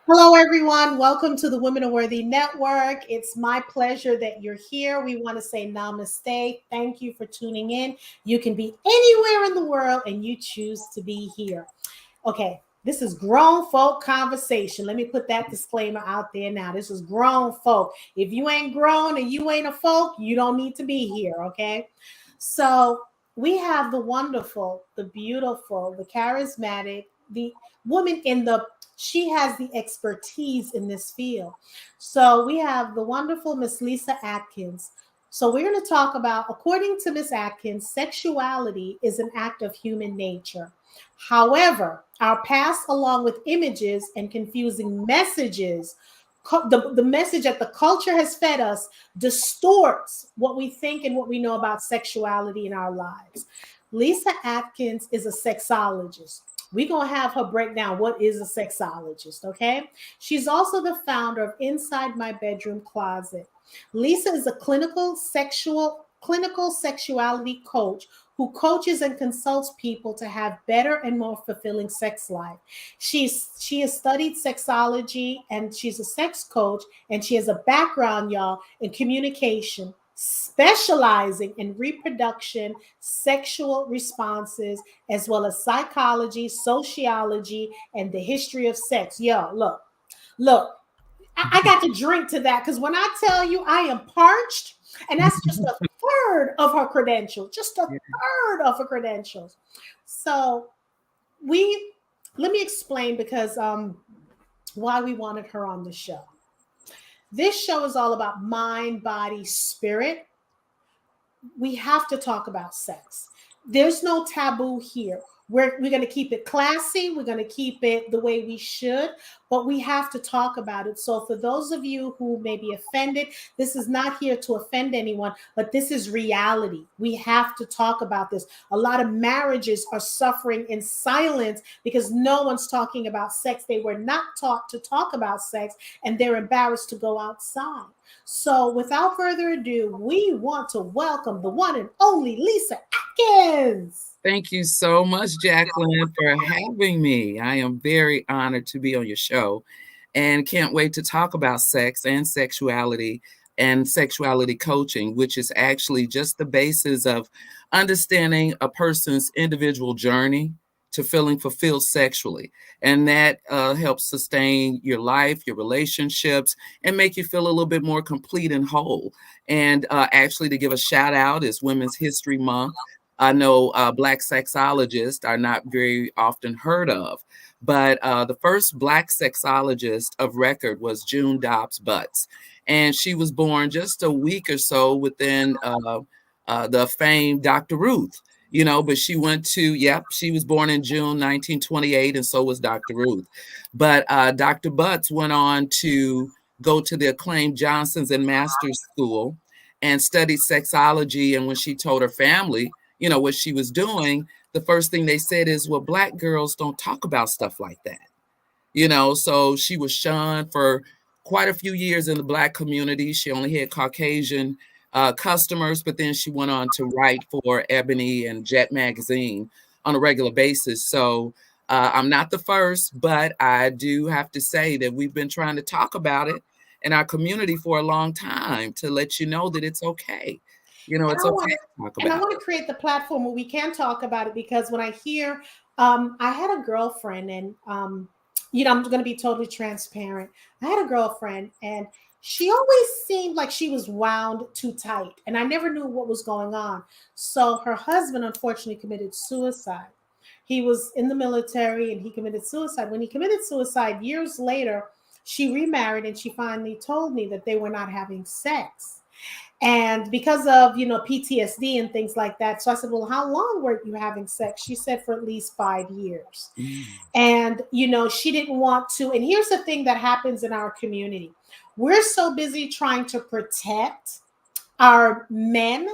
Hello, everyone. Welcome to the Women Are Worthy Network. It's my pleasure that you're here. We want to say namaste. Thank you for tuning in. You can be anywhere in the world and you choose to be here. Okay, this is grown folk conversation. Let me put that disclaimer out there now. This is grown folk. If you ain't grown and you ain't a folk, you don't need to be here, okay? So we have the wonderful, the beautiful, the charismatic, the woman in the she has the expertise in this field. So we have the wonderful Miss Lisa Adkins. So we're going to talk about, according to Miss Atkins, sexuality is an act of human nature. However, our past, along with images and confusing messages, the message that the culture has fed us distorts what we think and what we know about sexuality in our lives. Lisa Adkins is a sexologist. We're going to have her break down what is a sexologist, okay? She's also the founder of Inside My Bedroom Closet. Lisa is a clinical sexuality coach who coaches and consults people to have better and more fulfilling sex life. She has studied sexology and she's a sex coach, and she has a background, y'all, in communication, specializing in reproduction, sexual responses, as well as psychology, sociology, and the history of sex. Yo, look, I got to drink to that because when I tell you I am parched, and that's just a third of her credentials, just a third of her credentials. So we let me explain because why we wanted her on the show. This show is all about mind, body, spirit. We have to talk about sex. There's no taboo here. We're going to keep it classy. We're going to keep it the way we should, but we have to talk about it. So, for those of you who may be offended, this is not here to offend anyone, but this is reality. We have to talk about this. A lot of marriages are suffering in silence because no one's talking about sex. They were not taught to talk about sex, and they're embarrassed to go outside. So, without further ado, we want to welcome the one and only Lisa Atkins. Thank you so much, Jacqueline, for having me. I am very honored to be on your show and can't wait to talk about sex and sexuality coaching, which is actually just the basis of understanding a person's individual journey to feeling fulfilled sexually. And that helps sustain your life, your relationships, and make you feel a little bit more complete and whole. And actually, to give a shout out is Women's History Month. I know Black sexologists are not very often heard of, but the first Black sexologist of record was June Dobbs Butts. And she was born just a week or so within the famed Dr. Ruth. But she was born in June 1928, and so was Dr. Ruth. But Dr. Butts went on to go to the acclaimed Johnson's and Masters School and studied sexology. And when she told her family, what she was doing, the first thing they said is, well, Black girls don't talk about stuff like that. So she was shunned for quite a few years in the Black community. She only had Caucasian customers, but then she went on to write for Ebony and Jet magazine on a regular basis. So I'm not the first, but I do have to say that we've been trying to talk about it in our community for a long time to let you know that it's okay. And It's I okay want to, to talk and I about want to create the platform where we can talk about it because when I hear, I had a girlfriend, and I'm going to be totally transparent. I had a girlfriend, and she always seemed like she was wound too tight, and I never knew what was going on. So her husband unfortunately committed suicide. He was in the military, and he committed suicide. When he committed suicide years later, she remarried, and she finally told me that they were not having sex, and because of PTSD and things like that. So I said, well, how long were you having sex? She said for at least 5 years. it. And she didn't want to. And here's the thing that happens in our community: we're so busy trying to protect our men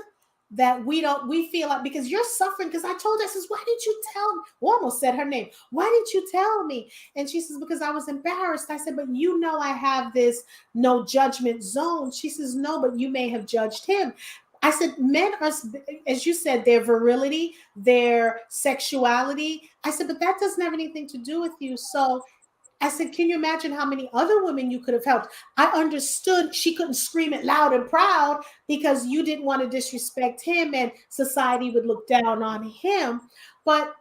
that we feel like, because you're suffering, because I told her, I says, why didn't you tell me? Well, almost said her name. Why didn't you tell me? And she says, because I was embarrassed. I said, but I have this no judgment zone. She says, no, but you may have judged him. I said, men are, as you said, their virility, their sexuality. I said, but that doesn't have anything to do with you. So I said, can you imagine how many other women you could have helped? I understood she couldn't scream it loud and proud because you didn't want to disrespect him and society would look down on him. But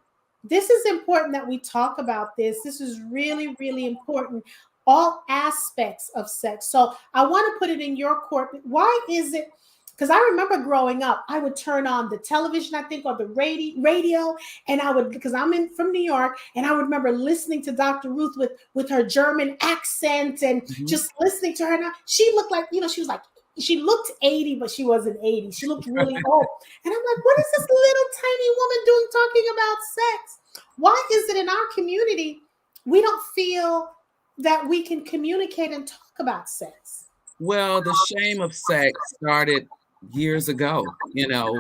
this is important that we talk about this. This is really, really important. All aspects of sex. So I want to put it in your court. Why is it? Because I remember growing up, I would turn on the television, I think, or the radio, and I would, because I'm from New York, and I would remember listening to Dr. Ruth with her German accent and just listening to her. And she looked like, she was like, she looked 80, but she wasn't 80. She looked really old. And I'm like, what is this little tiny woman doing talking about sex? Why is it in our community we don't feel that we can communicate and talk about sex? Well, the shame of sex started years ago,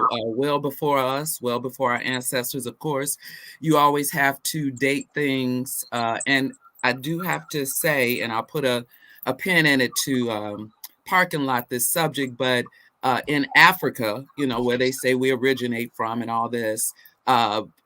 well before us, well before our ancestors, of course. You always have to date things. And I do have to say, and I'll put a pin in it to parking lot this subject, but in Africa, where they say we originate from and all this,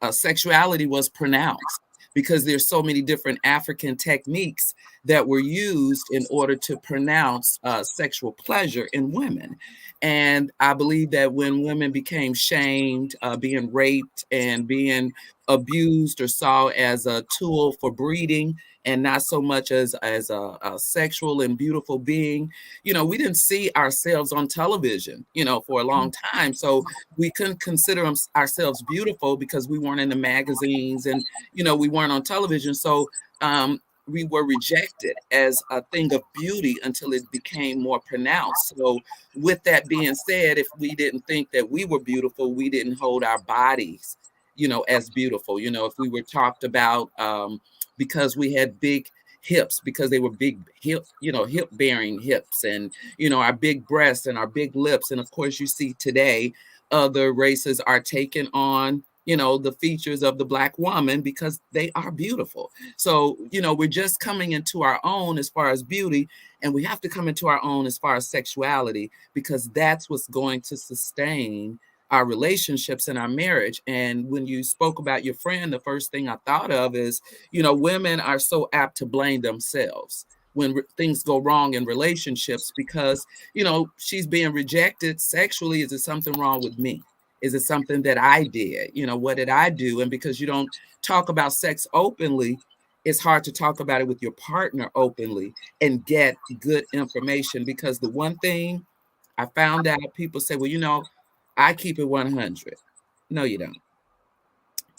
sexuality was pronounced because there's so many different African techniques that were used in order to pronounce sexual pleasure in women. And I believe that when women became shamed, being raped and being abused or saw as a tool for breeding and not so much as a sexual and beautiful being, we didn't see ourselves on television, for a long time. So we couldn't consider ourselves beautiful because we weren't in the magazines and, we weren't on television. So we were rejected as a thing of beauty until it became more pronounced. So with that being said, if we didn't think that we were beautiful, we didn't hold our bodies, as beautiful. If we were talked about because we had big hips, because they were big hip, hip bearing hips, and, our big breasts and our big lips. And of course, you see today, other races are taking on the features of the Black woman because they are beautiful. So, we're just coming into our own as far as beauty, and we have to come into our own as far as sexuality, because that's what's going to sustain our relationships and our marriage. And when you spoke about your friend, the first thing I thought of is, women are so apt to blame themselves when things go wrong in relationships because, she's being rejected sexually. Is there something wrong with me? Is it something that I did? What did I do? And because you don't talk about sex openly, it's hard to talk about it with your partner openly and get good information. Because the one thing I found out, people say, well, I keep it 100. No, you don't.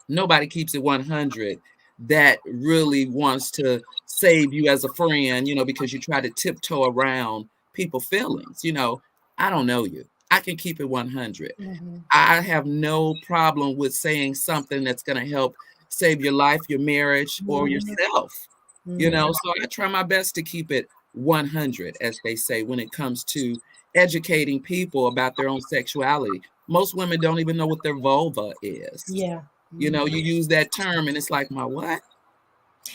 Nobody keeps it 100 that really wants to save you as a friend, because you try to tiptoe around people's feelings. I don't know you. I can keep it 100. Mm-hmm. I have no problem with saying something that's going to help save your life, your marriage, or yourself. So I try my best to keep it 100, as they say, when it comes to educating people about their own sexuality. Most women don't even know what their vulva is. Yeah. You use that term and it's like, my what?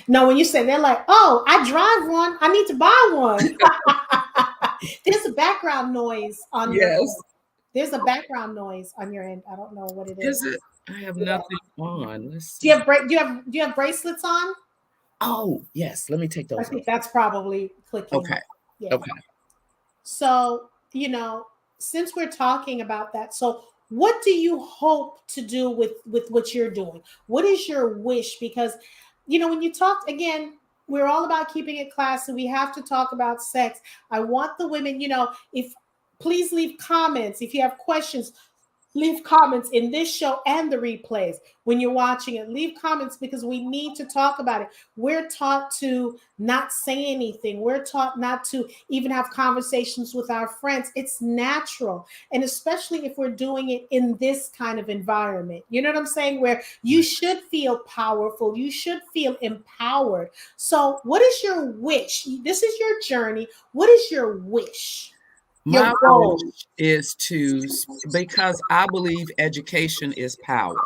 No, when you say, they're like, oh, I drive one. I need to buy one. There's a background noise on your end. There's a background noise on your end. I don't know what it is. Is it? I have nothing on. Let's see. Do you have bracelets on? Oh, yes. Let me take those I think that's probably clicking. Okay. Yeah. Okay. So, since we're talking about that, so what do you hope to do with what you're doing? What is your wish? Because, when you talk, again, we're all about keeping it classy. We have to talk about sex. I want the women, if please leave comments. If you have questions, leave comments in this show and the replays when you're watching it. Leave comments because we need to talk about it. We're taught to not say anything. We're taught not to even have conversations with our friends. It's natural. And especially if we're doing it in this kind of environment, you know what I'm saying? Where you should feel powerful. You should feel empowered. So what is your wish? This is your journey. What is your wish? My wish is because I believe education is power.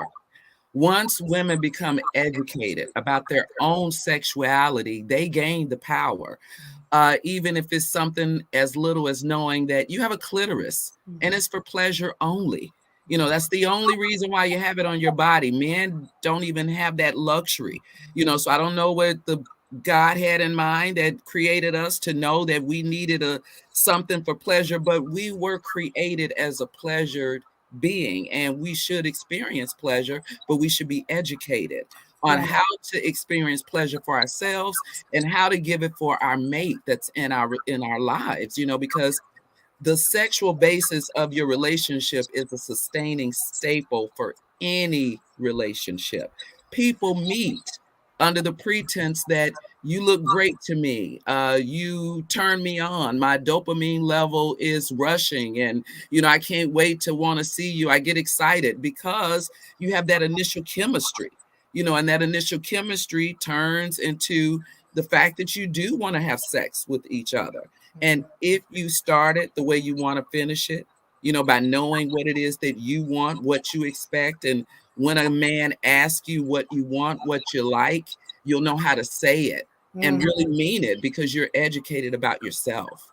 Once women become educated about their own sexuality, they gain the power. Even if it's something as little as knowing that you have a clitoris and it's for pleasure only. That's the only reason why you have it on your body. Men don't even have that luxury, so I don't know what the God had in mind that created us to know that we needed a something for pleasure, but we were created as a pleasured being, and we should experience pleasure, but we should be educated on Right. how to experience pleasure for ourselves and how to give it for our mate that's in our lives, because the sexual basis of your relationship is a sustaining staple for any relationship. People meet under the pretense that you look great to me, you turn me on, my dopamine level is rushing, and I can't wait to want to see you. I get excited because you have that initial chemistry, and that initial chemistry turns into the fact that you do want to have sex with each other. And if you start it the way you want to finish it, by knowing what it is that you want, what you expect, and when a man asks you what you want, what you like, you'll know how to say it and Mhm. really mean it because you're educated about yourself.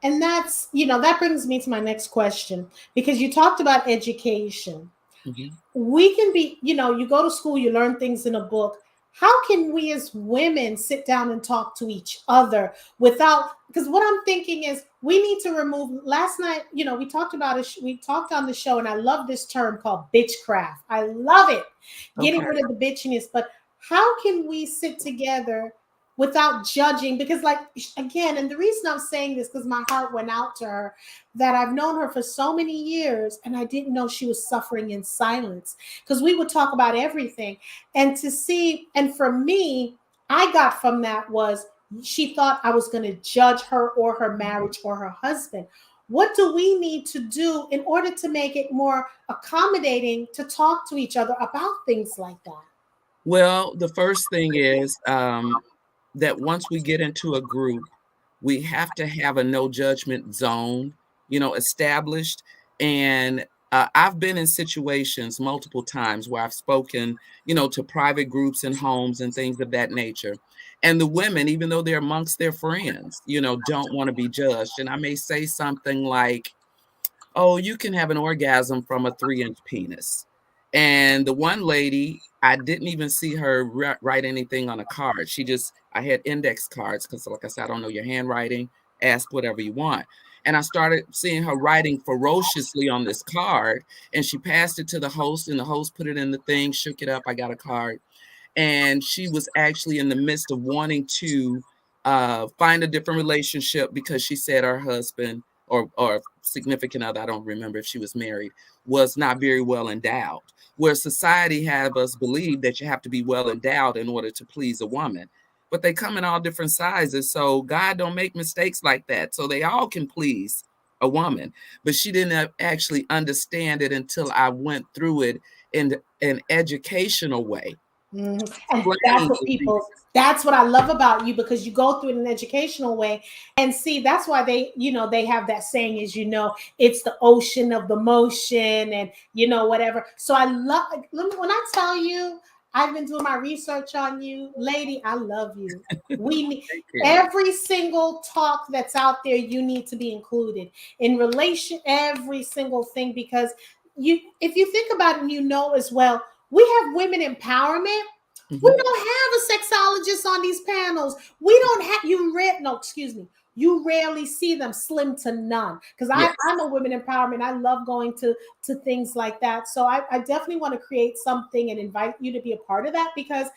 And that's, that brings me to my next question, because you talked about education. Mhm. We can be, you go to school, you learn things in a book. How can we as women sit down and talk to each other without, because what I'm thinking is we need to remove, last night, we talked about it, we talked on the show, and I love this term called bitchcraft. I love it. Getting Okay. rid of the bitchiness. But how can we sit together without judging? Because, like, again, and the reason I'm saying this, because my heart went out to her, that I've known her for so many years and I didn't know she was suffering in silence, because we would talk about everything. And to see, and for me, I got from that was she thought I was going to judge her or her marriage or her husband. What do we need to do in order to make it more accommodating to talk to each other about things like that? Well, the first thing is that once we get into a group, we have to have a no judgment zone, established. And I've been in situations multiple times where I've spoken, to private groups and homes and things of that nature. And the women, even though they're amongst their friends, don't want to be judged. And I may say something like, oh, you can have an orgasm from a 3-inch penis. And the one lady, I didn't even see her write anything on a card. I had index cards because, like I said, I don't know your handwriting. Ask whatever you want. And I started seeing her writing ferociously on this card. And she passed it to the host, and the host put it in the thing, shook it up. I got a card. And she was actually in the midst of wanting to find a different relationship because she said her husband or significant other, I don't remember if she was married, was not very well endowed. Where society have us believe that you have to be well endowed in order to please a woman. But they come in all different sizes. So God don't make mistakes like that. So they all can please a woman. But she didn't actually understand it until I went through it in an educational way. Mhm. And that's Explain what the people, things. that's what I love about you, because you go through it in an educational way. And see, that's why they, they have that saying is, it's the ocean of the motion and, whatever. So I love, when I tell you, I've been doing my research on you, lady, I love you. We need Thank you. every single talk that's out there, you need to be included in relation, every single thing, because if you think about it, and as well, we have women empowerment. We Mhm. don't have a sexologist on these panels. We don't have no, excuse me. You rarely see them, slim to none. Because Yes. I'm a women empowerment. I love going to things like that. So I definitely want to create something and invite you to be a part of that, because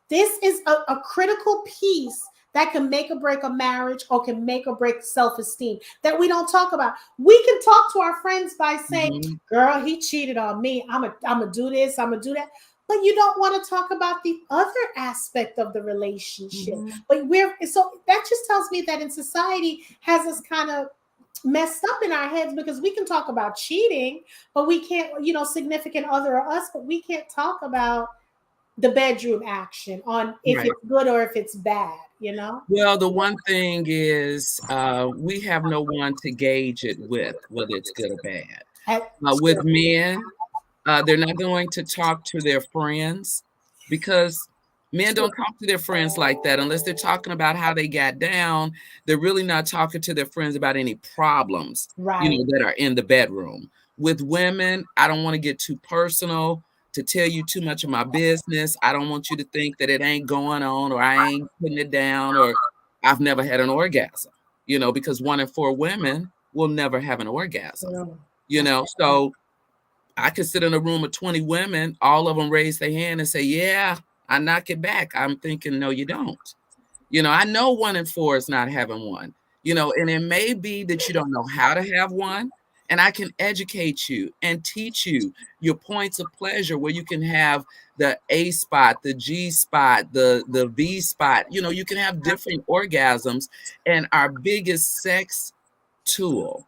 this is a critical piece that can make or break a marriage or can make or break self-esteem that we don't talk about. We can talk to our friends by saying, Mhm. girl, he cheated on me. I'm gonna do this, I'm gonna do that. But you don't want to talk about the other aspect of the relationship. Mhm. But so that just tells me that in society has us kind of messed up in our heads, because we can talk about cheating, but we can't, significant other or us, but we can't talk about the bedroom action on if Right. it's good or if it's bad. Well, the one thing is, we have no one to gauge it with, whether it's good or bad. That's With true. men, they're not going to talk to their friends because men True. don't talk to their friends like that unless they're talking about how they got down. They're really not talking to their friends about any problems, Right. that are in the bedroom. With women, I don't want to get too personal, to tell you too much of my business. I don't want you to think that it ain't going on, or I ain't putting it down, or I've never had an orgasm, because 1 in 4 women will never have an orgasm, So I could sit in a room of 20 women, all of them raise their hand and say, yeah, I knock it back. I'm thinking, no, you don't. I know 1 in 4 is not having one, and it may be that you don't know how to have one. And I can educate you and teach you your points of pleasure where you can have the A spot, the G spot, the V spot. You can have different orgasms. And our biggest sex tool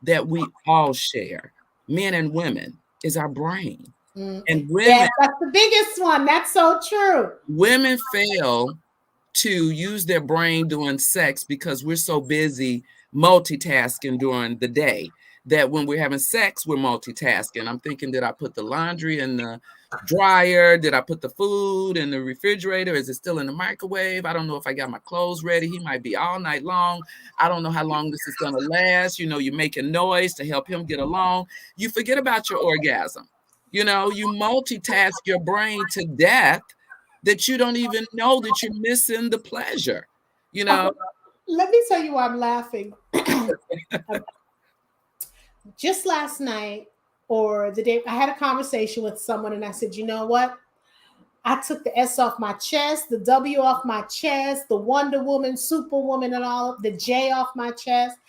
that we all share, men and women, is our brain. And Yes, that's the biggest one. That's so true. Women fail to use their brain during sex because we're so busy multitasking during the day that when we're having sex, we're multitasking. I'm thinking, did I put the laundry in the dryer? Did I put the food in the refrigerator? Is it still in the microwave? I don't know if I got my clothes ready. He might be all night long. I don't know how long this is going to last. You're making noise to help him get along. You forget about your orgasm. You multitask your brain to death that you don't even know that you're missing the pleasure. Let me tell you why I'm laughing. Just last night or the day, I had a conversation with someone and I said, you know what? I took the S off my chest, the W off my chest, the Wonder Woman, Superwoman, and all the J off my chest.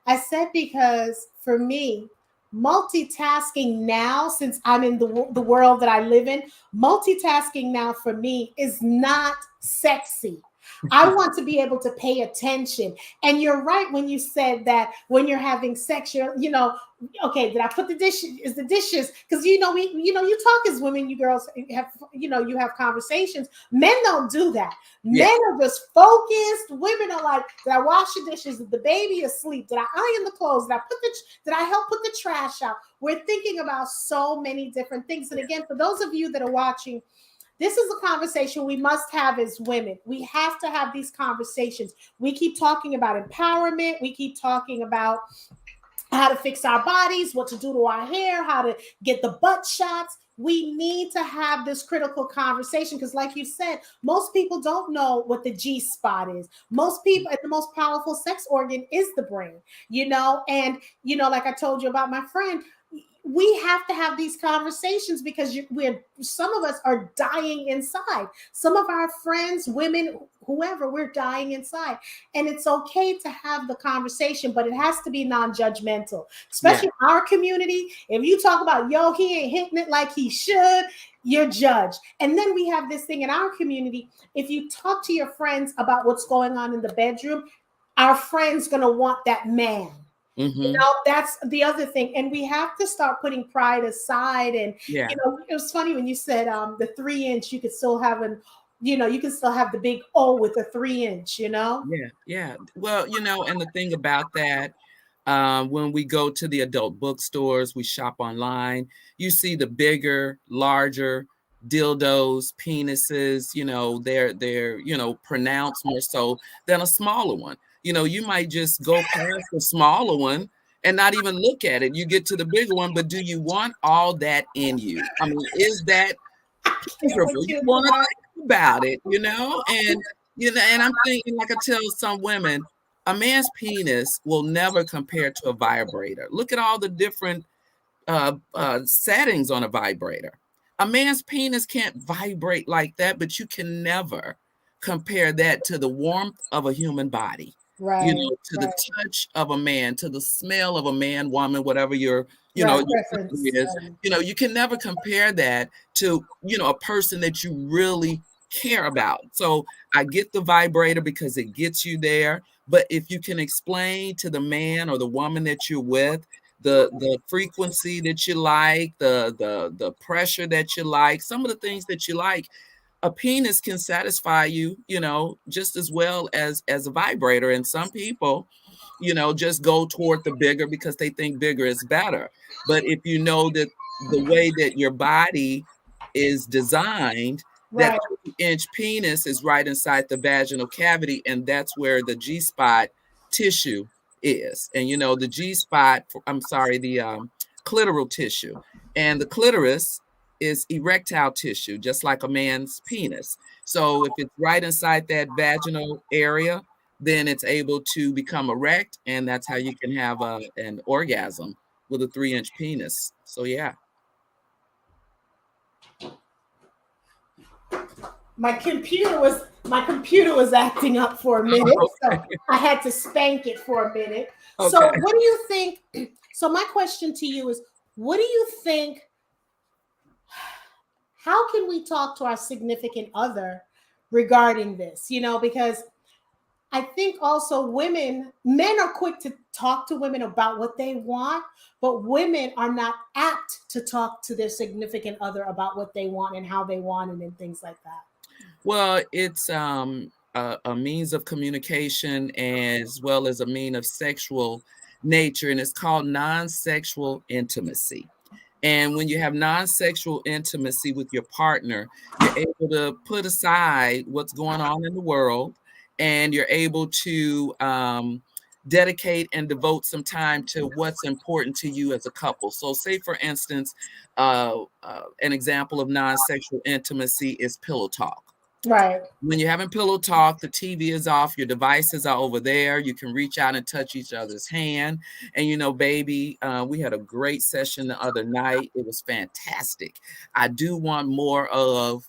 I said, because for me, multitasking now, since I'm in the world that I live in, multitasking now for me is not sexy. I want to be able to pay attention. And you're right when you said that when you're having sex, okay, did I put the dishes? Is the dishes? Because you talk as women, you girls have, you have conversations. Men don't do that. Men are just focused. Women are like, did I wash the dishes? Did the baby asleep? Did I iron the clothes? Did I help put the trash out? We're thinking about so many different things. And again, for those of you that are watching, this is a conversation we must have as women. We have to have these conversations. We keep talking about empowerment. We keep talking about how to fix our bodies, what to do to our hair, how to get the butt shots. We need to have this critical conversation because, like you said, most people don't know what the G spot is. Most people, the most powerful sex organ is the brain, and, like I told you about my friend, we have to have these conversations because some of us are dying inside. Some of our friends, women, whoever, we're dying inside. And it's okay to have the conversation, but it has to be non-judgmental, especially our community. If you talk about, he ain't hitting it like he should, you're judged. And then we have this thing in our community. If you talk to your friends about what's going on in the bedroom, our friend's going to want that man. Mm-hmm. That's the other thing. And we have to start putting pride aside. And, it was funny when you said the 3-inch, you could still have you can still have the big O with a 3-inch, Yeah. Well, and the thing about that, when we go to the adult bookstores, we shop online, you see the bigger, larger dildos, penises, they're pronounced more so than a smaller one. You might just go past the smaller one and not even look at it. You get to the bigger one, but do you want all that in you? I mean, is that pleasurable? You want to think about it, and I'm thinking, like I tell some women, a man's penis will never compare to a vibrator. Look at all the different settings on a vibrator. A man's penis can't vibrate like that, but you can never compare that to the warmth of a human body. Right. To the touch of a man, to the smell of a man, woman, whatever your preference is. You can never compare that to, a person that you really care about. So I get the vibrator because it gets you there. But if you can explain to the man or the woman that you're with the frequency that you like, the pressure that you like, some of the things that you like, a penis can satisfy you, just as well as a vibrator. And some people, just go toward the bigger because they think bigger is better. But if you know that the way that your body is designed, that 3-inch penis is right inside the vaginal cavity, and that's where the G-spot tissue is. And the G-spot, the clitoral tissue, and the clitoris is erectile tissue, just like a man's penis. So if it's right inside that vaginal area, then it's able to become erect, and that's how you can have an orgasm with a 3-inch penis. So yeah. My computer was acting up for a minute, so I had to spank it for a minute. So Okay. what do you think? So my question to you is, what do you think? How can we talk to our significant other regarding this? Because I think also men are quick to talk to women about what they want, but women are not apt to talk to their significant other about what they want and how they want it and things like that. Well, it's a means of communication as well as a mean of sexual nature, and it's called non-sexual intimacy. And when you have non-sexual intimacy with your partner, you're able to put aside what's going on in the world, and you're able to dedicate and devote some time to what's important to you as a couple. So, say for instance, an example of non-sexual intimacy is pillow talk. Right. When you're having pillow talk, the TV is off, your devices are over there. You can reach out and touch each other's hand. And, baby, we had a great session the other night. It was fantastic. I do want more of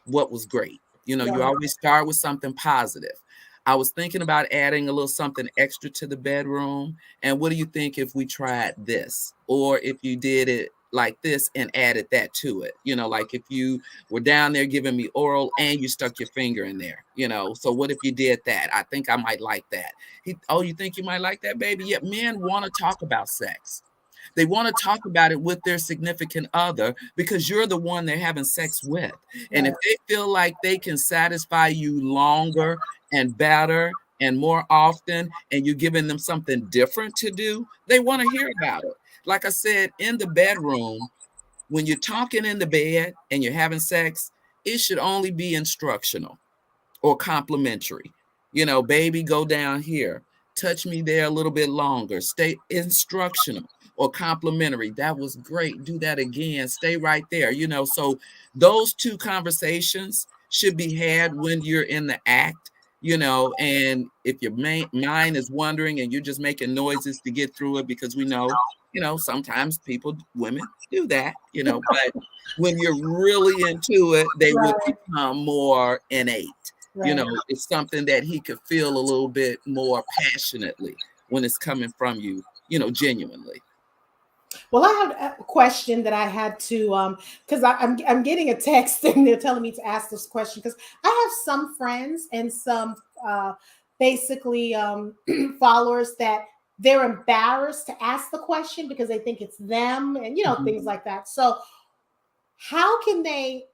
what was great. You Right. always start with something positive. I was thinking about adding a little something extra to the bedroom. And what do you think if we tried this? Or if you did it like this and added that to it? Like if you were down there giving me oral and you stuck your finger in there, So what if you did that? I think I might like that. Oh, you think you might like that, baby? Yeah, men want to talk about sex. They want to talk about it with their significant other because you're the one they're having sex with. And if Right. they feel like they can satisfy you longer and better and more often, and you're giving them something different to do, they want to hear about it. Like I said, in the bedroom, when you're talking in the bed and you're having sex, it should only be instructional or complimentary. Baby, go down here, touch me there a little bit longer, stay instructional or complimentary. That was great. Do that again. Stay right there. So those two conversations should be had when you're in the act. And if your mind is wandering and you're just making noises to get through it, because we know, sometimes women do that, but when you're really into it, they will Right. become more innate. Right. It's something that he could feel a little bit more passionately when it's coming from you, genuinely. Well, I have a question that I had to because I'm getting a text and they're telling me to ask this question because I have some friends and some basically followers that they're embarrassed to ask the question because they think it's them and Mhm. things like that. So how can they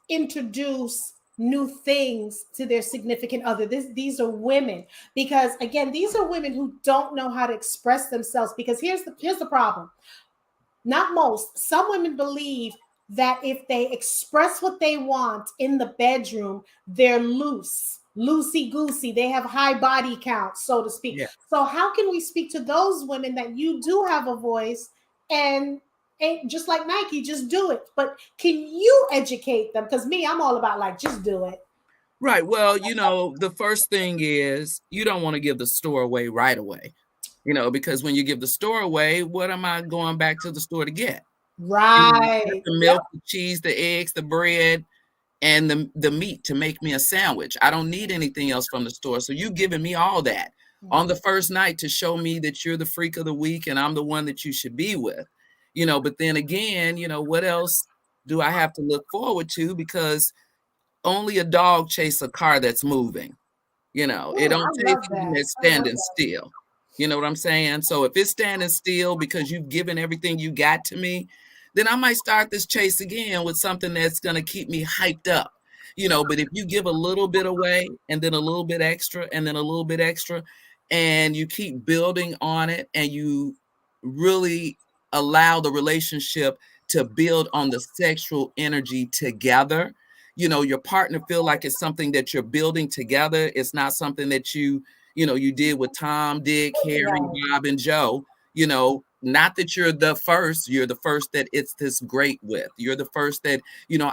introduce new things to their significant other? These are women, because again, these are women who don't know how to express themselves, because here's the problem. Not most, some women believe that if they express what they want in the bedroom, they're loosey goosey, they have high body count, so to speak. Yeah. So how can we speak to those women that you do have a voice, and ain't just like Nike, just do it? But can you educate them? Because me, I'm all about like, just do it. Right. Well, the first thing is you don't want to give the store away right away, because when you give the store away, what am I going back to the store to get? Get Right. the Yep. milk, the cheese, the eggs, the bread, and the meat to make me a sandwich. I don't need anything else from the store. So you giving me all that on the first night to show me that you're the freak of the week and I'm the one that you should be with. But then again, what else do I have to look forward to? Because only a dog chase a car that's moving. It I don't chase love something that. that's I love standing that. still. You know what I'm saying? So if it's standing still because you've given everything you got to me, then I might start this chase again with something that's going to keep me hyped up. But if you give a little bit away and then a little bit extra and then a little bit extra, and you keep building on it and you really allow the relationship to build on the sexual energy together, your partner feel like it's something that you're building together. It's not something that you did with Tom, Dick, Harry, Right. Bob, and Joe. not that you're the first that it's this great with. You're the first that,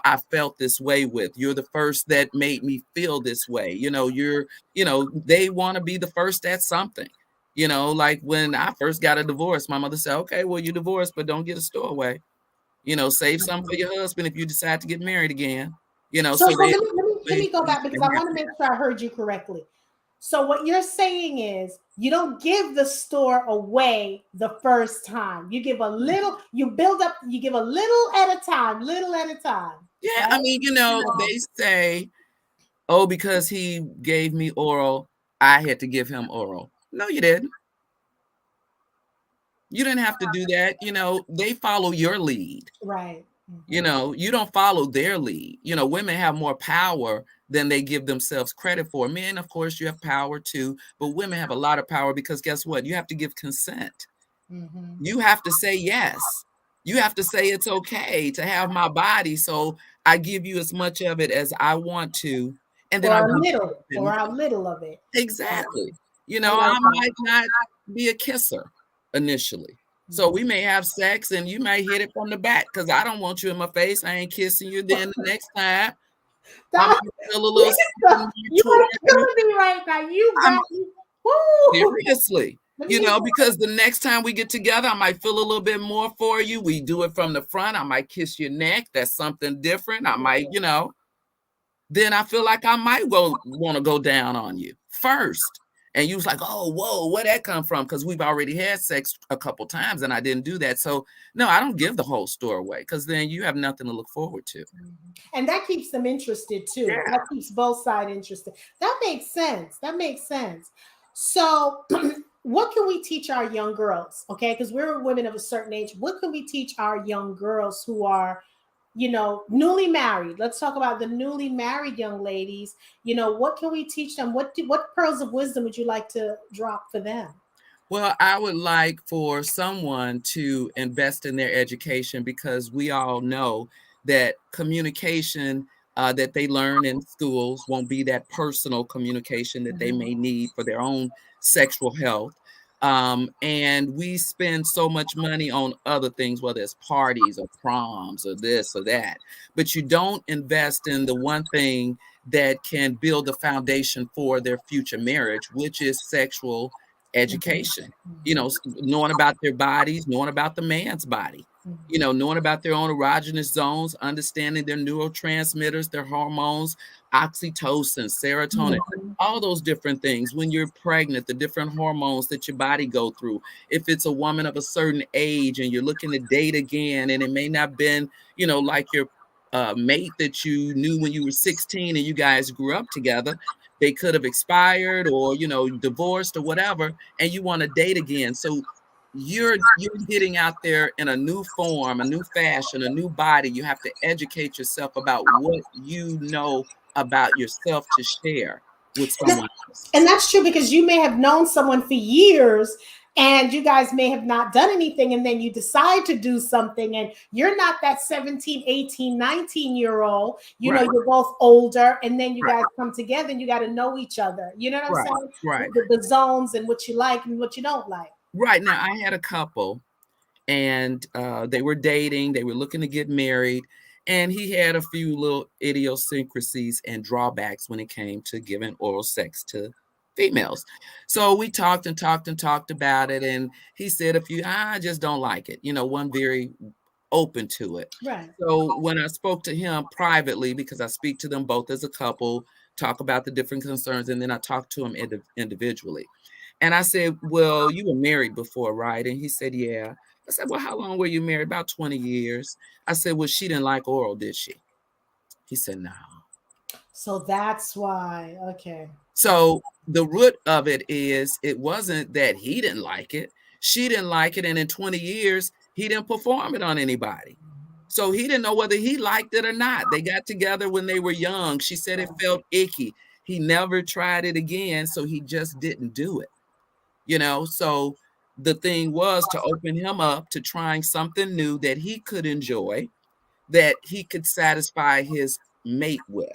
I felt this way with. You're the first that made me feel this way. They want to be the first at something. Like when I first got a divorce, my mother said, okay, well, you're divorced, but don't get a stowaway. Save something for your husband if you decide to get married again. So, So so they let me go back because I want to make sure I heard you correctly. So what you're saying is you don't give the store away the first time. You give a little, you build up, you give a little at a time, little at a time. Yeah, I Right? mean, they say, oh, because he gave me oral, I had to give him oral. No, you didn't. You didn't have to do that. They follow your lead. Right. You don't follow their lead. Women have more power than they give themselves credit for. Men, of course, you have power too, but women have a lot of power because guess what? You have to give consent. Mm-hmm. You have to say yes. You have to say it's okay to have my body. So I give you as much of it as I want to. And then I'll give you Or something. a little of it. Exactly. I like I that. might not be a kisser initially. So we may have sex and you may hit it from the back because I don't want you in my face. I ain't kissing you. Then the next time I That, might feel a little Lisa, something you towards are you. killing me right now. You I'm got me. Woo! seriously. Let me Because the next time we get together, I might feel a little bit more for you. We do it from the front. I might kiss your neck. That's something different. I might, then I feel like I might want to go down on you first. And you was like, oh, whoa, where'd that come from? Because we've already had sex a couple times and I didn't do that. So no, I don't give the whole store away because then you have nothing to look forward to. and that keeps them interested too. Yeah. That keeps both sides interested. That makes sense. That makes sense. So, what can we teach our young girls? Okay, because we're women of a certain age. What can we teach our young girls who are, newly married? Let's talk about the newly married young ladies. What can we teach them? What pearls of wisdom would you like to drop for them? Well, I would like for someone to invest in their education because we all know that communication that they learn in schools won't be that personal communication that they may need for their own sexual health. And we spend so much money on other things, whether it's parties or proms or this or that, but you don't invest in the one thing that can build the foundation for their future marriage, which is sexual education. Knowing about their bodies, knowing about the man's body, knowing about their own erogenous zones, understanding their neurotransmitters, their hormones, oxytocin, serotonin, all those different things. When you're pregnant, the different hormones that your body go through. If it's a woman of a certain age and you're looking to date again, and it may not been, like your mate that you knew when you were 16 and you guys grew up together, they could have expired or divorced or whatever, and you want to date again. So you're getting out there in a new form, a new fashion, a new body. You have to educate yourself about what you know about yourself to share with someone else. And that's true because you may have known someone for years and you guys may have not done anything and then you decide to do something and you're not that 17, 18, 19-year old, Right. you're both older and then you Right. guys come together and you got to know each other. You know what I'm Right. saying? Right. The zones and what you like and what you don't like. Right. Now I had a couple and they were dating, they were looking to get married, and he had a few little idiosyncrasies and drawbacks when it came to giving oral sex to females. So we talked and talked and talked about it, and he said a few, I just don't like it, one very open to it. Right. So when I spoke to him privately, because I speak to them both as a couple, talk about the different concerns, and then I talk to him individually. And I said, well, you were married before, right? And he said, yeah. I said, well, how long were you married? About 20 years. I said, well, she didn't like oral, did she? He said, no. So that's why. Okay. So the root of it is it wasn't that he didn't like it. She didn't like it. And in 20 years, he didn't perform it on anybody. So he didn't know whether he liked it or not. They got together when they were young. She said it felt icky. He never tried it again. So he just didn't do it. So the thing was to open him up to trying something new that he could enjoy, that he could satisfy his mate with.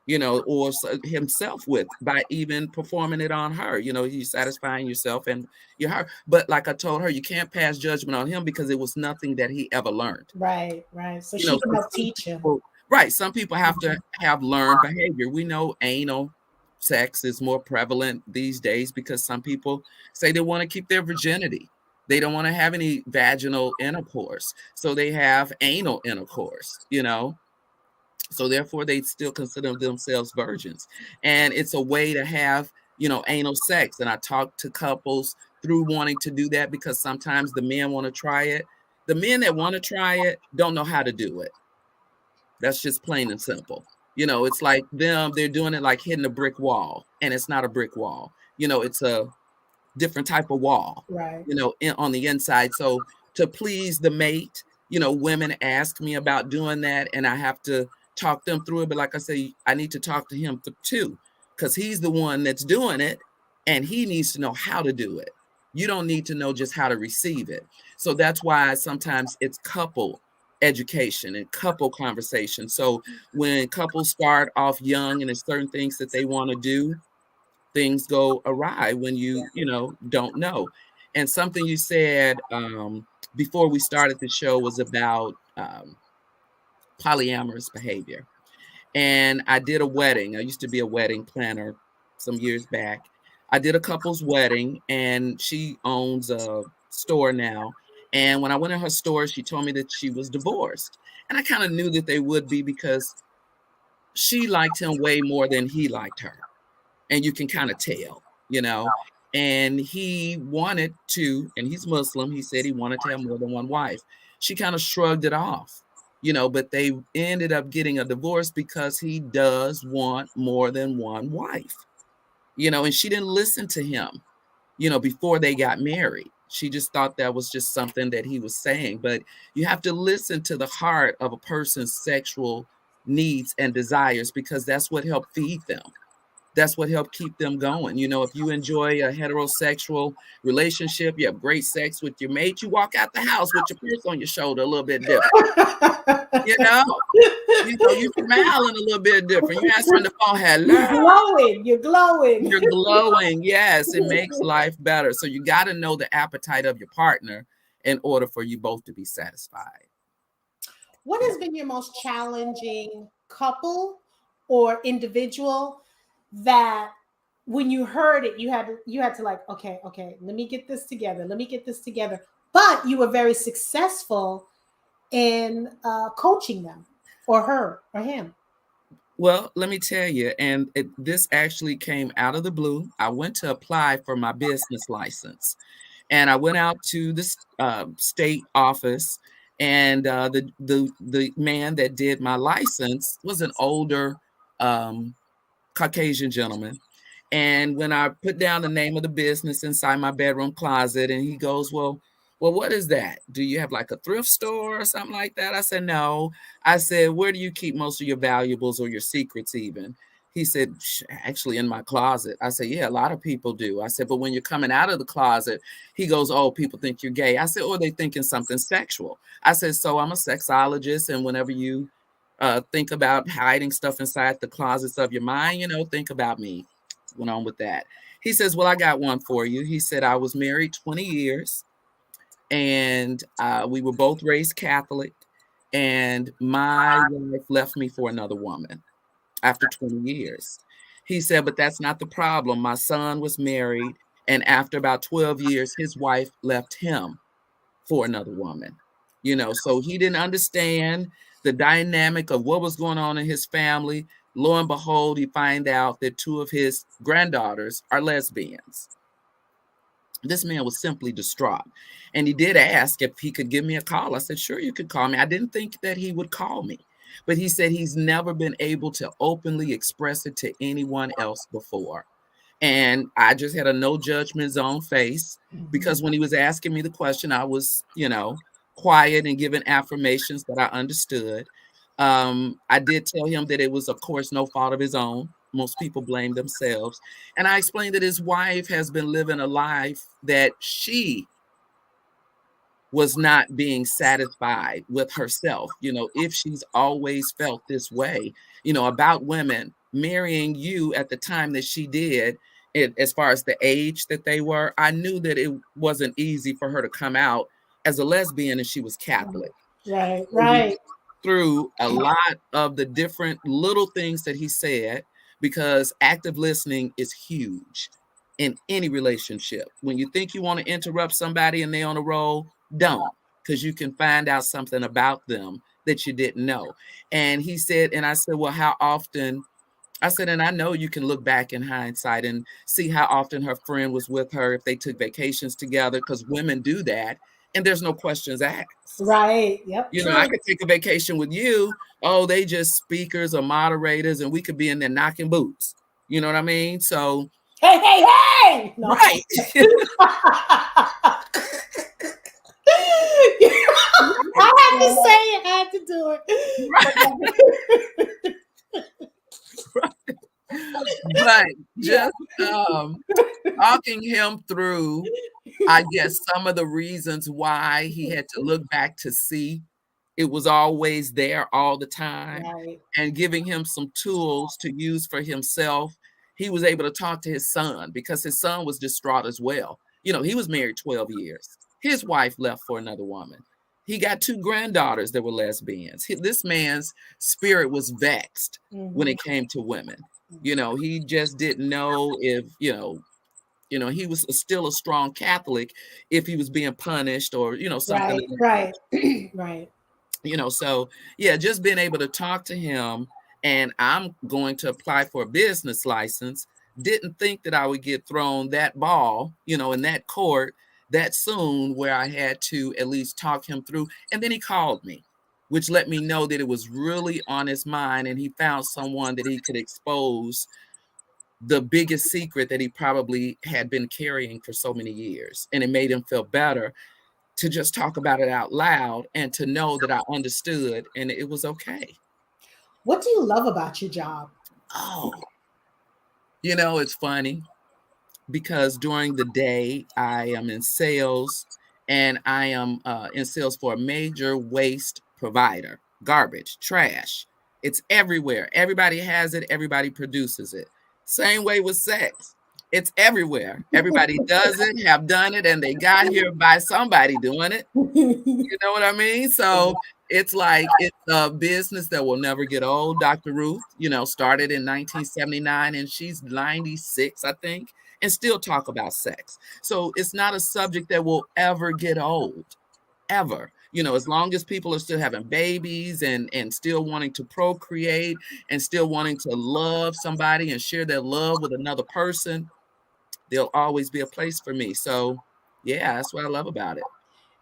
or himself with by even performing it on her. You satisfying yourself and you're her. But like I told her, you can't pass judgment on him because it was nothing that he ever learned. Right, right. So she can So help teach him. right, some people have to Mhm. have learned behavior. We know anal sex is more prevalent these days because some people say they want to keep their virginity. They don't want to have any vaginal intercourse, so they have anal intercourse. So therefore they still consider themselves virgins, and it's a way to have anal sex. And I talk to couples through wanting to do that because sometimes the men want to try it. The men that want to try it don't know how to do it. That's just plain and simple. It's like they're doing it like hitting a brick wall, and it's not a brick wall. It's a different type of wall, Right. on the inside. So to please the mate, women ask me about doing that, and I have to talk them through it. But like I say, I need to talk to him too, because he's the one that's doing it, and he needs to know how to do it. You don't need to know just how to receive it. So that's why sometimes it's couple education and couple conversation. So when couples start off young and there's certain things that they want to do, things go awry when don't know. And something you said before we started the show was about polyamorous behavior. And I did a wedding. I used to be a wedding planner some years back. I did a couple's wedding, and she owns a store now. And when I went in her store, she told me that she was divorced. And I kind of knew that they would be because she liked him way more than he liked her. And you can kind of tell. And he wanted to, and he's Muslim. He said he wanted to have more than one wife. She kind of shrugged it off, but they ended up getting a divorce because he does want more than one wife, and she didn't listen to him, before they got married. She just thought that was just something that he was saying. But you have to listen to the heart of a person's sexual needs and desires because that's what helped feed them. That's what helped keep them going. If you enjoy a heterosexual relationship, you have great sex with your mate, you walk out the house with your purse on your shoulder a little bit different. You know, you smiling a little bit different. You answering the phone, You're hello. glowing. You're glowing. You're glowing. Yes, it makes life better. So you got to know the appetite of your partner in order for you both to be satisfied. What Yeah. has been your most challenging couple or individual that when you heard it, you had to like, okay, let me get this together. Let me get this together. But you were very successful in coaching them, or her, or him. Well, let me tell you, and this actually came out of the blue. I went to apply for my business license, and I went out to the state office, and the man that did my license was an older um, Caucasian gentleman. And when I put down the name of the business inside my bedroom closet, and he goes, well, what is that? Do you have like a thrift store or something like that? I said, no. I said, where do you keep most of your valuables or your secrets even? He said, actually in my closet. I said, yeah, a lot of people do. I said, but when you're coming out of the closet, he goes, oh, people think you're gay. I said, or they thinking something sexual. I said, so I'm a sexologist, and whenever you think about hiding stuff inside the closets of your mind, think about me. Went on with that. He says, well, I got one for you. He said, I was married 20 years, and we were both raised Catholic, and my wife left me for another woman after 20 years. He said, but that's not the problem. My son was married, and after about 12 years, his wife left him for another woman. So he didn't understand the dynamic of what was going on in his family. Lo and behold, he find out that two of his granddaughters are lesbians. This man was simply distraught. And he did ask if he could give me a call. I said, sure, you could call me. I didn't think that he would call me. But he said he's never been able to openly express it to anyone else before. And I just had a no judgment zone face because when he was asking me the question, I was, quiet and giving affirmations that I understood. I did tell him that it was, of course, no fault of his own. Most people blame themselves. And I explained that his wife has been living a life that she was not being satisfied with herself. If she's always felt this way, about women, marrying you at the time that she did, as far as the age that they were, I knew that it wasn't easy for her to come out as a lesbian, and she was Catholic. Right, So we right. went through a lot of the different little things that he said, because active listening is huge in any relationship. When you think you want to interrupt somebody and they're on a roll, don't, because you can find out something about them that you didn't know. And he said, and I said, well, how often? I said, and I know you can look back in hindsight and see how often her friend was with her, if they took vacations together, because women do that, and there's no questions asked. Right. Yep. You know, I True. could take a vacation with you. Oh, they just speakers or moderators, and we could be in there knocking boots. You know what I mean? So, Hey, hey, hey! No. right. I had to say it. I had to do it. Right. But Yeah. just talking him through, I guess, some of the reasons why he had to look back to see it was always there all the time, Right. and giving him some tools to use for himself. He was able to talk to his son, because his son was distraught as well. You know, he was married 12 years. His wife left for another woman. He got 2 granddaughters that were lesbians. This man's spirit was vexed when Mhm. it came to women. You know, he just didn't know if, he was still a strong Catholic, if he was being punished or, something of Right. that Right. nature. Right. So yeah, just being able to talk to him, and I'm going to apply for a business license. Didn't think that I would get thrown that ball, in that court that soon, where I had to at least talk him through. And then he called me, which let me know that it was really on his mind, and he found someone that he could expose the biggest secret that he probably had been carrying for so many years. And it made him feel better to just talk about it out loud, and to know that I understood and it was okay. What do you love about your job? Oh, it's funny, because during the day I am in sales, and I am in sales for a major waste provider, garbage, trash. It's everywhere. Everybody has it, everybody produces it. Same way with sex. It's everywhere. Everybody does it, have done it, and they got here by somebody doing it. You know what I mean? So it's like it's a business that will never get old. Dr. Ruth, started in 1979, and she's 96, I think, and still talk about sex. So it's not a subject that will ever get old, ever. As long as people are still having babies, and still wanting to procreate, and still wanting to love somebody and share their love with another person, there'll always be a place for me. So yeah, that's what I love about it.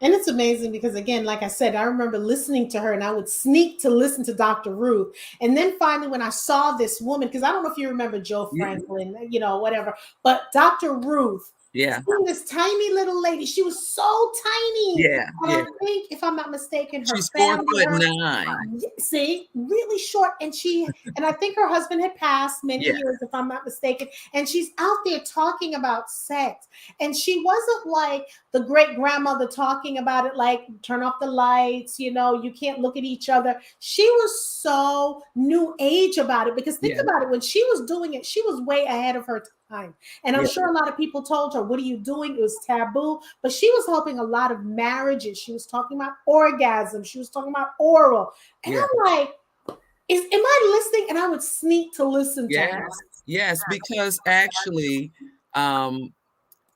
And it's amazing because, again, like I said, I remember listening to her and I would sneak to listen to Dr. Ruth. And then finally, when I saw this woman, because I don't know if you remember Joe Yeah. Franklin, whatever, but Dr. Ruth, Yeah. seeing this tiny little lady, she was so tiny. Yeah, And yeah. I think, if I'm not mistaken, her She's family, 4'9". see, really short. And I think her husband had passed many Yeah, years, if I'm not mistaken. And she's out there talking about sex. And she wasn't like the great grandmother talking about it, like turn off the lights, you can't look at each other. She was so new age about it, because think yeah, about it, when she was doing it, she was way ahead of her time. And I'm yeah, sure a lot of people told her, what are you doing? It was taboo. But she was helping a lot of marriages. She was talking about orgasm. She was talking about oral. And yeah. I'm like, am I listening? And I would sneak to listen to her. Yes, yes, because actually, um,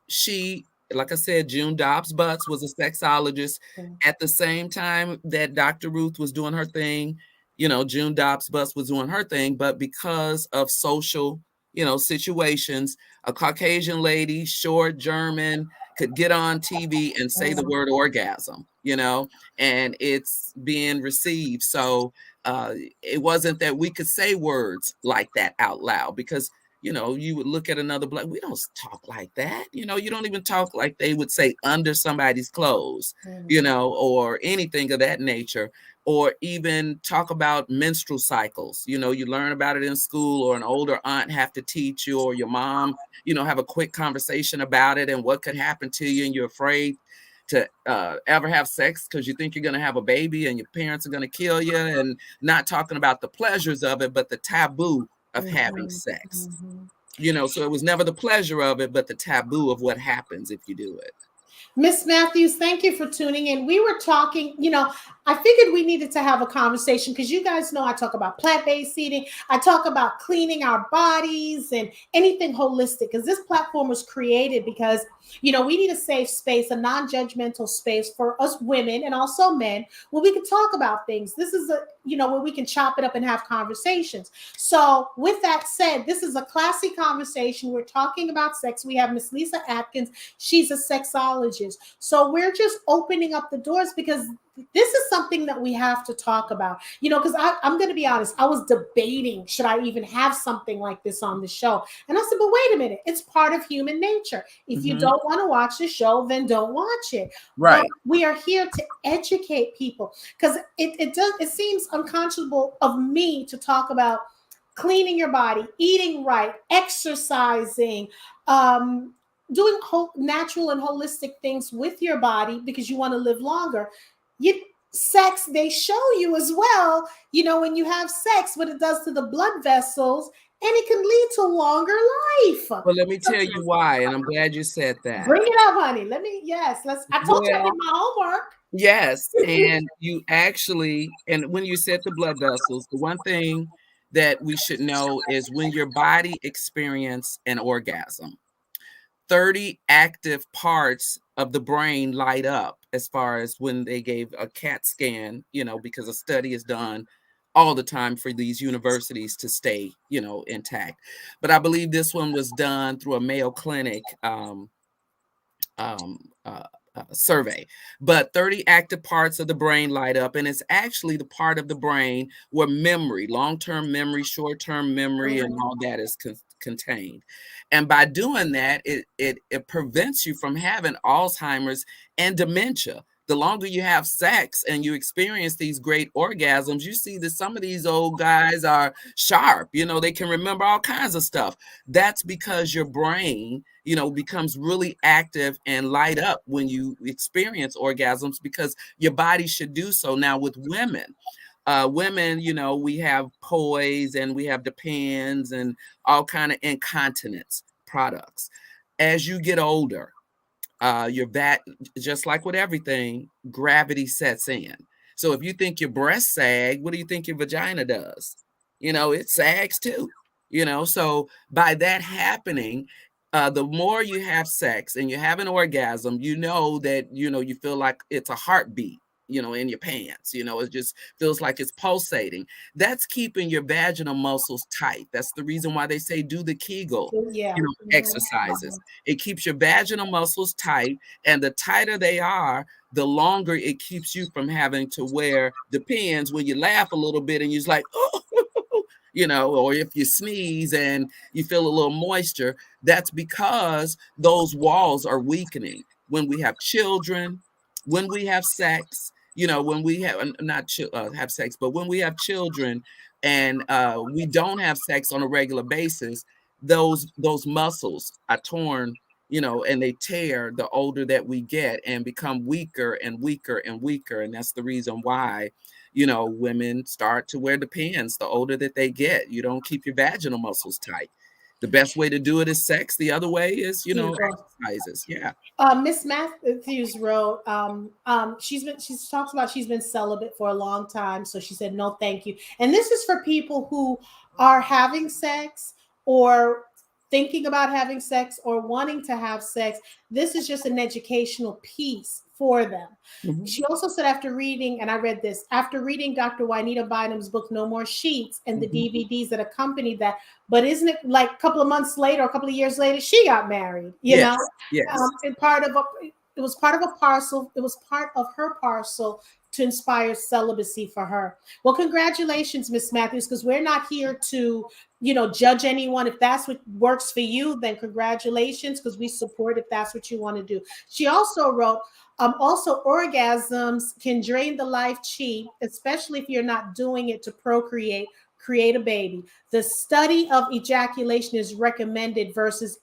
she, like I said, June Dobbs Butts was a sexologist at the same time that Dr. Ruth was doing her thing. June Dobbs Butts was doing her thing, but because of social, situations, a Caucasian lady, short, German, could get on TV and say the word orgasm, and it's being received. So it wasn't that we could say words like that out loud, because you would look at another black, we don't talk like that. You don't even talk like they would say under somebody's clothes, or anything of that nature, or even talk about menstrual cycles. You learn about it in school, or an older aunt have to teach you, or your mom, have a quick conversation about it and what could happen to you, and you're afraid to ever have sex because you think you're going to have a baby and your parents are going to kill you, and not talking about the pleasures of it, but the taboo of having Mhm, sex. mhm. So it was never the pleasure of it, but the taboo of what happens if you do it. Miss Matthews, thank you for tuning in. We were talking, I figured we needed to have a conversation because you guys know I talk about plant-based eating. I talk about cleaning our bodies and anything holistic because this platform was created because, we need a safe space, a non-judgmental space for us women and also men where we can talk about things. This is where we can chop it up and have conversations. So with that said, this is a classy conversation. We're talking about sex. We have Miss Lisa Adkins. She's a sexologist. So we're just opening up the doors because this is something that we have to talk about, because I'm going to be honest. I was debating, should I even have something like this on the show? And I said, but wait a minute. It's part of human nature. If you don't want to watch the show, then don't watch it. But Right. we are here to educate people because it seems unconscionable of me to talk about cleaning your body, eating right, exercising, doing natural and holistic things with your body because you want to live longer. Sex, they show you as well, when you have sex, what it does to the blood vessels, and it can lead to longer life. Well, let me tell you why, and I'm glad you said that. Bring it up, honey. I told you I did Well, my homework. yes, and you actually, and when you said the blood vessels, the one thing that we should know is when your body experiences an orgasm, 30 active parts of the brain light up as far as when they gave a CAT scan, because a study is done all the time for these universities to stay, intact. But I believe this one was done through a Mayo Clinic um, uh, survey. But 30 active parts of the brain light up, and it's actually the part of the brain where memory, long-term memory, short-term memory, and all that is contained. And by doing that, it prevents you from having Alzheimer's and dementia. The longer you have sex and you experience these great orgasms, you see that some of these old guys are sharp. They can remember all kinds of stuff. That's because your brain, becomes really active and light up when you experience orgasms because your body should do so. Now with women, we have poise and we have Depends and all kind of incontinence products. As you get older, just like with everything, gravity sets in. So if you think your breast sag, what do you think your vagina does? It sags too. So by that happening, the more you have sex and you have an orgasm, that you feel like it's a heartbeat, in your pants. It just feels like it's pulsating. That's keeping your vaginal muscles tight. That's the reason why they say do the Kegel, Yeah. exercises. It keeps your vaginal muscles tight, and the tighter they are, the longer it keeps you from having to wear Depends when you laugh a little bit and you're like, oh, or if you sneeze and you feel a little moisture, that's because those walls are weakening. When we have children, when we have sex, when we have not have sex, but when we have children and we don't have sex on a regular basis, those muscles are torn, and they tear the older that we get and become weaker and weaker and weaker. And that's the reason why, women start to wear Depends the older that they get. You don't keep your vaginal muscles tight. The best way to do it is sex. The other way is, exercises. Yeah. Miss Matthews wrote, she talks about she's been celibate for a long time. So she said, no, thank you. And this is for people who are having sex or thinking about having sex or wanting to have sex. This is just an educational piece for them. Mhm. She also said after reading, and I read this, after reading Dr. Juanita Bynum's book, No More Sheets, and the DVDs that accompanied that, but isn't it like a couple of months later, a couple of years later, she got married, Yes. Yes. and it was part of a parcel. It was part of her parcel to inspire celibacy for her. Well, congratulations, Miss Matthews, because we're not here to, judge anyone. If that's what works for you, then congratulations, because we support if that's what you want to do. She also wrote, also orgasms can drain the life chi, especially if you're not doing it to procreate, create a baby. The study of ejaculation is recommended versus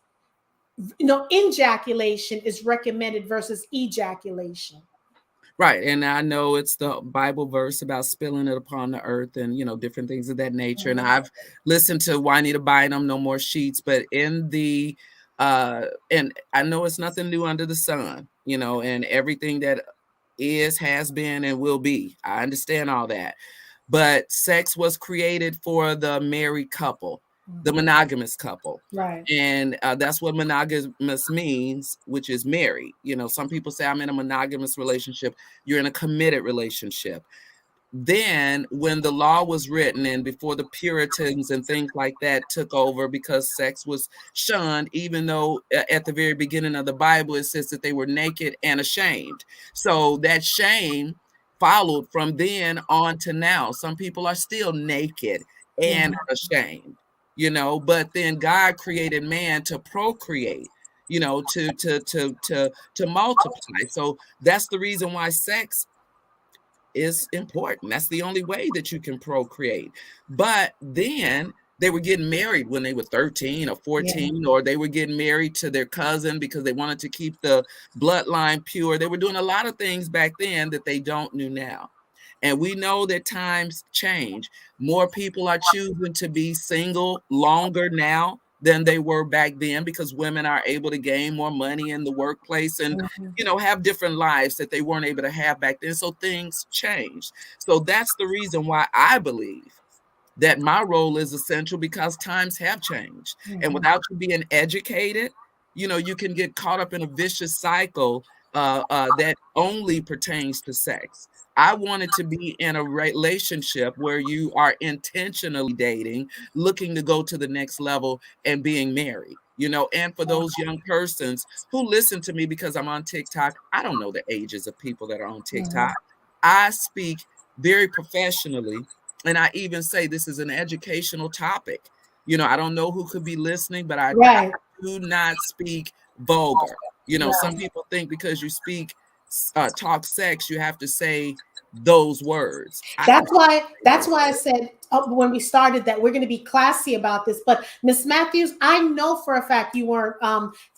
ejaculation is recommended versus ejaculation. Right. And I know it's the Bible verse about spilling it upon the earth and, different things of that nature. And Mhm. I've listened to Juanita Bynum, No More Sheets, but and I know it's nothing new under the sun, and everything that is, has been, and will be. I understand all that. But sex was created for the married couple, the Mhm. monogamous couple. Right. And that's what monogamous means, which is married. Some people say I'm in a monogamous relationship. You're in a committed relationship. Then, when the law was written and before the Puritans and things like that took over, because sex was shunned, even though at the very beginning of the Bible it says that they were naked and ashamed. So that shame followed from then on to now. Some people are still naked Yeah. and ashamed, but then God created man to procreate, to multiply. So that's the reason why sex is important. That's the only way that you can procreate. But then they were getting married when they were 13 or Yeah. 14, or they were getting married to their cousin because they wanted to keep the bloodline pure. They were doing a lot of things back then that they don't do now. And we know that times change. More people are choosing to be single longer now than they were back then, because women are able to gain more money in the workplace and, Mhm. have different lives that they weren't able to have back then. So things changed. So that's the reason why I believe that my role is essential, because times have changed. And Mhm. without you being educated, you can get caught up in a vicious cycle that only pertains to sex. I wanted to be in a relationship where you are intentionally dating, looking to go to the next level, and being married. And for those young persons who listen to me because I'm on TikTok, I don't know the ages of people that are on TikTok. Mhm. I speak very professionally, and I even say this is an educational topic. I don't know who could be listening, but I Right. do not speak vulgar. Some Right. people think because you talk sex, you have to say those words. I don't That's why say that's those why I words. said when we started that we're going to be classy about this. But Miss Matthews, I know for a fact you weren't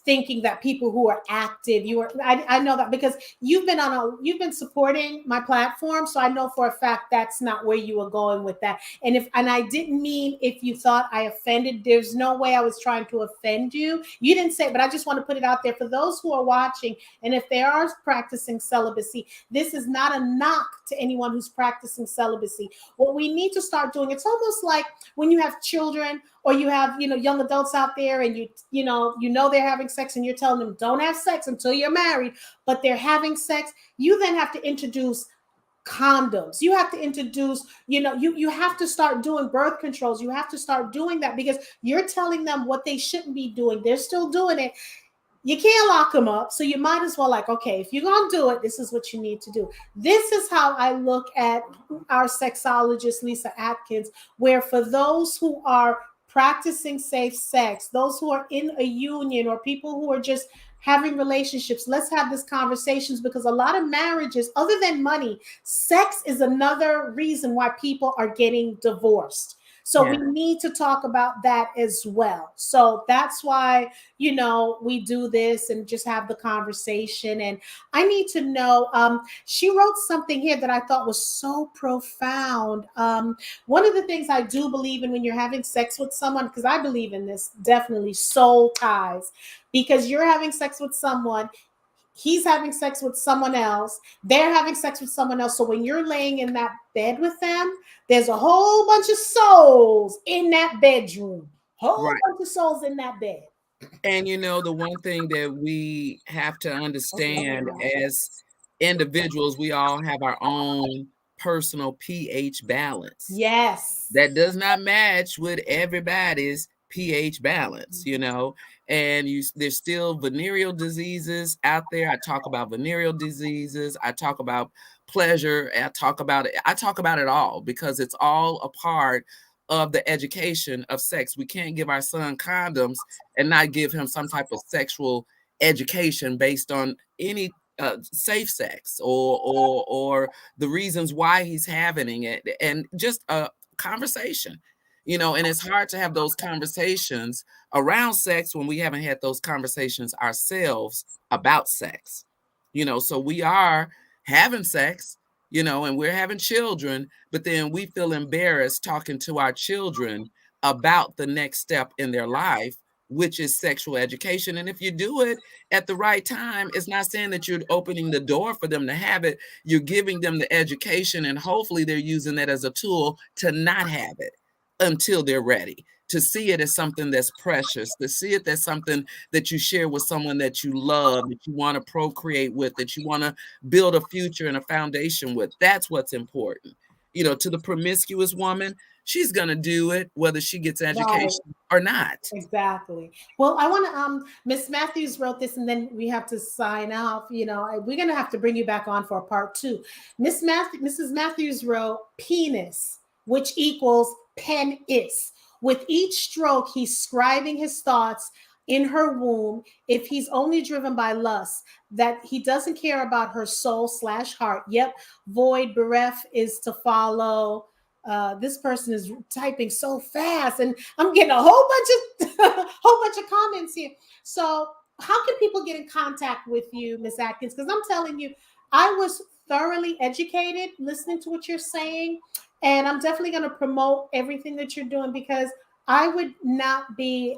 thinking that people who are active, you were. I know that because you've been supporting my platform, so I know for a fact that's not where you were going with that. And I didn't mean if you thought I offended. There's no way I was trying to offend you. You didn't say, but I just want to put it out there for those who are watching, and if they are practicing celibacy, this is not a knock to anyone who's practicing celibacy. What we need to start doing, it's almost like when you have children or you have, young adults out there and you know they're having sex and you're telling them don't have sex until you're married, but they're having sex. You then have to introduce condoms. You have to introduce, you have to start doing birth controls. You have to start doing that because you're telling them what they shouldn't be doing. They're still doing it. You can't lock them up. So you might as well, like, okay, if you're going to do it, this is what you need to do. This is how I look at our sexologist, Lisa Adkins, where for those who are practicing safe sex, those who are in a union or people who are just having relationships, let's have these conversations because a lot of marriages, other than money, sex is another reason why people are getting divorced. So we Yeah. need to talk about that as well. So that's why we do this and just have the conversation. And I need to know, she wrote something here that I thought was so profound. One of the things I do believe in when you're having sex with someone, because I believe in this, definitely soul ties, because you're having sex with someone, he's having sex with someone else, they're having sex with someone else. So when you're laying in that bed with them, there's a whole bunch of souls in that bedroom, whole Right. bunch of souls in that bed. And the one thing that we have to understand as individuals, we all have our own personal pH balance Yes. that does not match with everybody's pH balance, and there's still venereal diseases out there. I talk about venereal diseases. I talk about pleasure. I talk about it all because it's all a part of the education of sex. We can't give our son condoms and not give him some type of sexual education based on any safe sex or the reasons why he's having it, and just a conversation. And it's hard to have those conversations around sex when we haven't had those conversations ourselves about sex. So we are having sex, and we're having children, but then we feel embarrassed talking to our children about the next step in their life, which is sexual education. And if you do it at the right time, it's not saying that you're opening the door for them to have it. You're giving them the education, and hopefully they're using that as a tool to not have it until they're ready, to see it as something that's precious, to see it as something that you share with someone that you love, that you want to procreate with, that you want to build a future and a foundation with. That's what's important. To the promiscuous woman, she's going to do it whether she gets Right. education or not. Exactly. Well, I want to Miss Matthews wrote this, and then we have to sign off. We're gonna have to bring you back on for a part 2. Mrs. Matthews wrote penis, which equals penis. With each stroke, he's scribing his thoughts in her womb. If he's only driven by lust, that he doesn't care about her soul/heart. Yep. Void bereft is to follow. This person is typing so fast, and I'm getting a whole bunch of comments here. So, how can people get in contact with you, Miss Adkins? Because I'm telling you, I was thoroughly educated listening to what you're saying, and I'm definitely going to promote everything that you're doing, because I would not be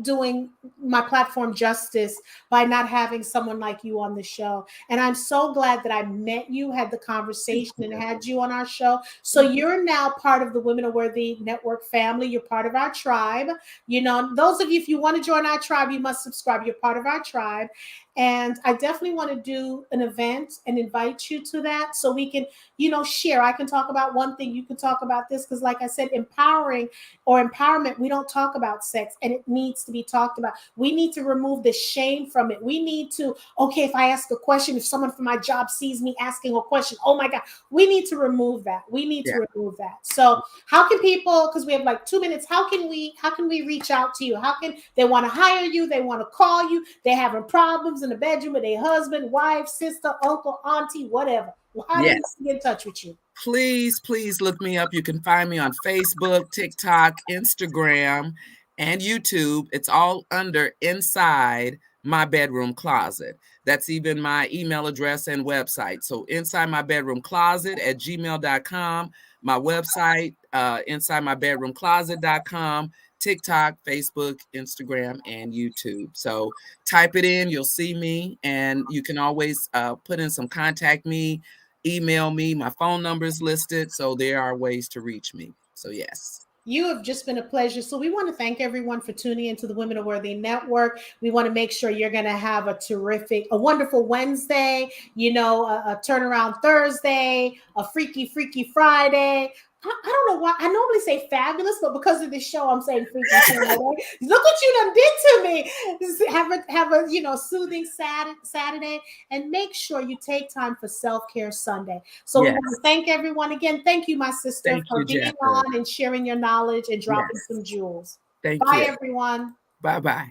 doing my platform justice by not having someone like you on the show. And I'm so glad that I met you, had the conversation, and had you on our show. So you're now part of the Women Are Worthy Network family. You're part of our tribe. Those of you, if you want to join our tribe, you must subscribe. You're part of our tribe. And I definitely want to do an event and invite you to that, so we can, share. I can talk about one thing, you can talk about this, because like I said, empowerment, we don't talk about sex, and it needs to be talked about. We need to remove the shame from it. We need to, okay, if I ask a question, if someone from my job sees me asking a question, oh my God, we need to remove that. So how can people, because we have like 2 minutes, how can we reach out to you? How can they want to hire you? They want to call you. They're having problems in the bedroom with their husband, wife, sister, uncle, auntie, whatever. How do we get in touch with you? Please look me up. You can find me on Facebook, TikTok, Instagram, and YouTube. It's all under Inside My Bedroom Closet. That's even my email address and website. So inside my bedroom closet at gmail.com, my website, insidemybedroomcloset.com, TikTok, Facebook, Instagram, and YouTube. So type it in, you'll see me, and you can always put in some contact me, email me. My phone number is listed, so there are ways to reach me. So yes. You have just been a pleasure. So we want to thank everyone for tuning into the Women Are Worthy Network. We want to make sure you're going to have a wonderful Wednesday, a turnaround Thursday, a freaky Friday. I don't know why. I normally say fabulous, but because of this show, I'm saying freaky Friday. Look what you done did to me. Have a soothing Saturday, and make sure you take time for self-care Sunday. So we want to thank everyone again. Thank you, my sister, for being on and sharing your knowledge and dropping some jewels. Thank Bye, you. everyone. Bye-bye.